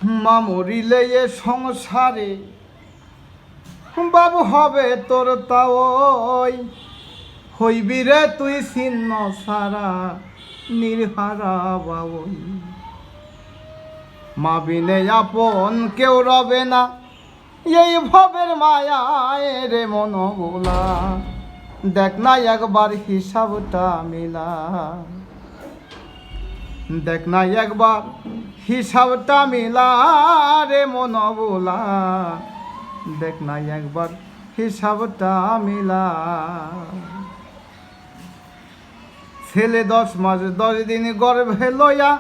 মা মরিলে এ সংসারে বাবু হবে তোর তাওই, হইবি রে তুই ছিন্ন সারা নির্হারা বাবই। মা বিনে আপন কেউ রবে না, এই ভবের মায়ায় রে মন ভোলা। দেখ না একবার হিসাবটা মিলা, দেখ না একবার হিসাবটা মিলা রে মন ভোলা। দেখ না একবার হিসাবটা মিলা। ছেলে 10 মাস 10 দিন গর্ভে লইয়া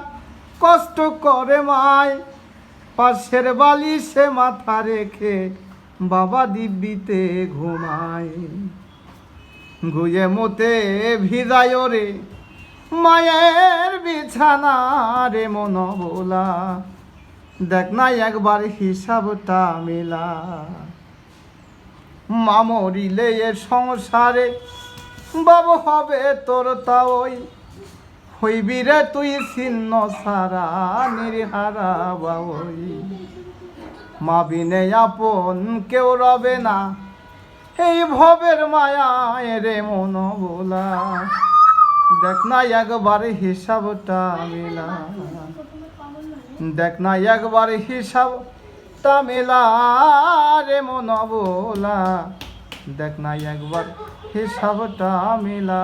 কষ্ট করে মায়, পাশের বালিশে মাথা রেখে বাবা দিব্যিতে ঘুমায়। ঘুয়ে মতে ভিজায় রে মায়ের বিছানা রে মন ভোলা। দেখ না একবার হিসাবটা মিলা। মা মরিলে এ সংসারে বাবু হবে তোর তাওই, হইবি রে তুই ছিন্ন সারা নির্হারা বাবই। মা বিনে আপন কেউ রবে না, এই ভবের মায়ায় রে মন ভোলা। দেখ না একবার হিসাবটা মিলা, দেখ না একবার হিসাবটা মিলা রে মন ভোলা। দেখ না একবার হিসাবটা মিলা।